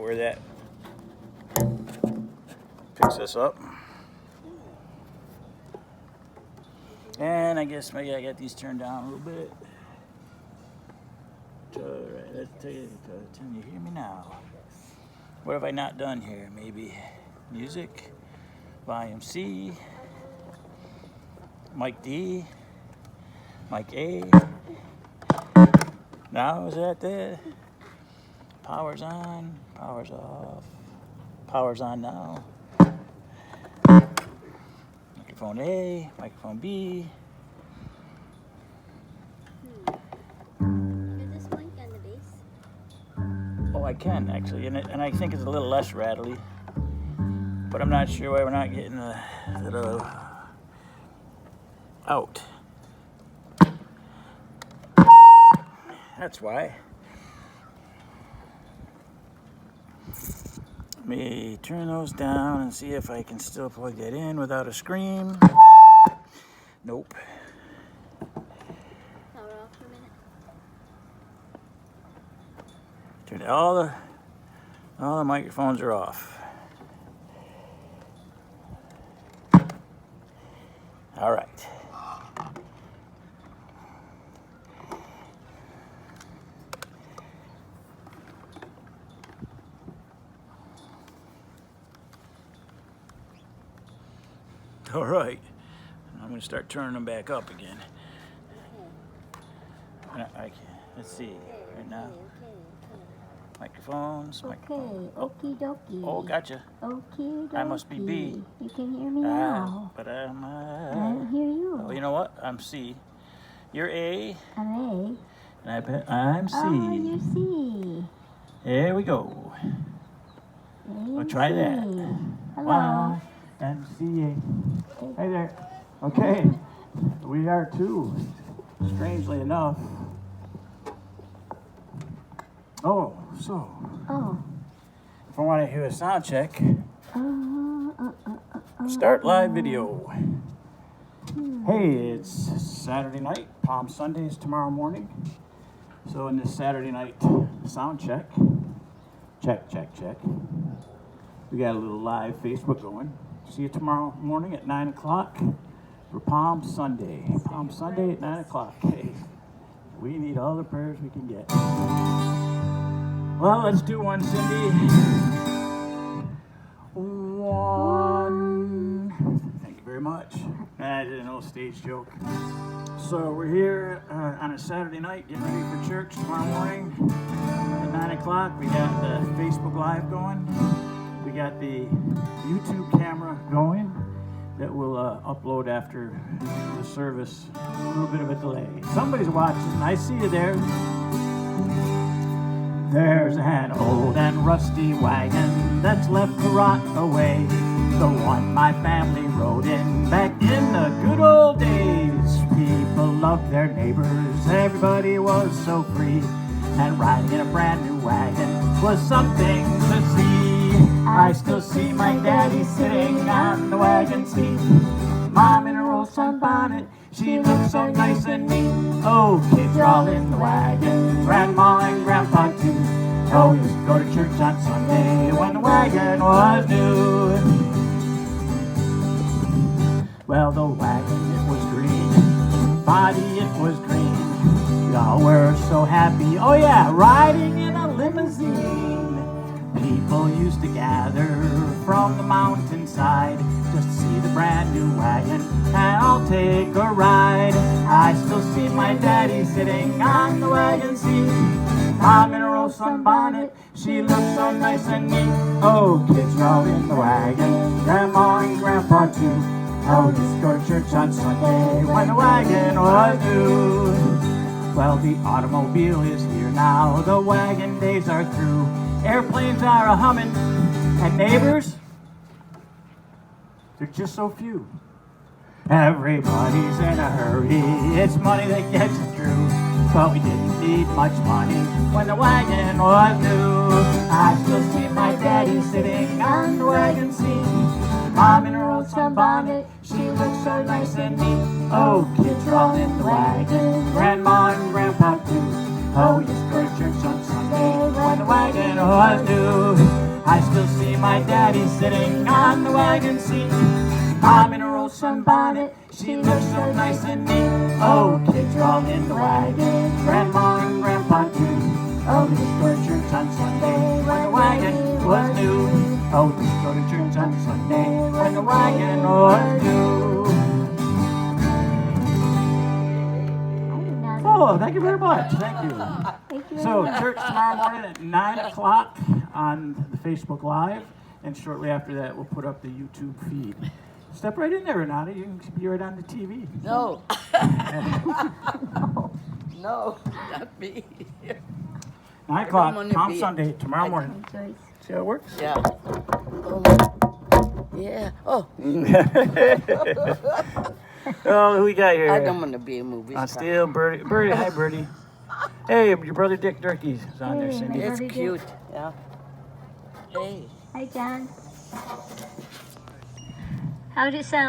Where that picks us up. And I guess maybe I got these turned down a little bit. Alright, let's take it. Can you hear me now? What have I not done here? Maybe music, volume C, mic D, mic A. Now is that there? Power's on, power's off, power's on now. Microphone A, microphone B. Does this blink on the bass? Oh, I can actually, and I think it's a little less rattly. But I'm not sure why we're not getting a little out. That's why. Let me turn those down and see if I can still plug that in without a scream. Nope. Power off for a minute. Turn all the microphones are off. All right. All right. I'm going to start turning them back up again. Let's see. Right now. Microphones. Microphone. Okie dokie. Oh, gotcha. Okie dokie. I must be B. You can hear me now. But I don't hear you. Oh, you know what? I'm C. You're A. I'm A. And I bet I'm C. Oh, you're C. There we go. We'll try that. Hello. MCA. Hey there. Okay. We are too, strangely enough. Oh, so. Oh. If I want to do a sound check, start live video. Hey, it's Saturday night. Palm Sunday is tomorrow morning. So in this Saturday night sound check, check. We got a little live Facebook going. See you tomorrow morning at 9 o'clock for Palm Sunday. Palm Sunday at 9 o'clock. Hey, we need all the prayers we can get. Well, let's do one, Cindy. One. Thank you very much. I did an old stage joke. So we're here on a Saturday night getting ready for church tomorrow morning at 9 o'clock. We got the Facebook Live going. We got the YouTube camera going that will upload after the service. A little bit of a delay. Somebody's watching. I see you there. There's an old and rusty wagon that's left to rot away. The one my family rode in back in the good old days. People loved their neighbors. Everybody was so free. And riding in a brand new wagon was something to see. I still see my daddy sitting on the wagon seat. Mom in her old sunbonnet, she looks so nice and neat. Oh, kids are all in the wagon, Grandma and Grandpa too. Oh, we used to go to church on Sunday when the wagon was new. Well, the wagon, it was green, body, it was green. We all were so happy, oh yeah, riding in a limousine. People used to gather from the mountainside just to see the brand new wagon, and I'll take a ride. I still see my daddy sitting on the wagon seat. Mom in her old sunbonnet, she looks so nice and neat. Oh, kids are all in the wagon, Grandma and Grandpa too. Oh, just go to church on Sunday when the wagon was new. Well, the automobile is here now, the wagon days are through. Airplanes are a-humming, and neighbors, they're just so few. Everybody's in a hurry, it's money that gets us through. But we didn't need much money when the wagon was new. I still see my daddy sitting on the wagon seat. Mom in her old sunbonnet, she looks so nice and neat. Oh, kids are all in the wagon, Grandma and Grandpa too. Oh, we used to go to church on Sunday when the wagon was new. I still see my daddy sitting on the wagon seat. Mom in her old sunbonnet, she looks so nice and neat. Oh, kids are all in the wagon, Grandma and Grandpa too. Oh, let's go to church on Sunday when the wagon was new. Oh, let's go to church on Sunday when the wagon was new. I did not. Oh, thank you very much. Thank you. Thank you very So, much. church tomorrow morning at 9 o'clock on the Facebook Live, and shortly after that, we'll put up the YouTube feed. Step right in there, Renata. You can be right on the TV. No. No, not me. 9 o'clock, wanna Palm be- Sunday, tomorrow morning. Joyce. See how it works? Yeah. Oh. Yeah. Oh, Oh, who we got here? I don't want to be a movie star. Still, Birdie. Birdie, hi, Birdie. Hey, your brother Dick Durkee is on there, Hey, Cindy. It's Birdie. cute. Yeah. Hey. Hi, John. How'd it sound?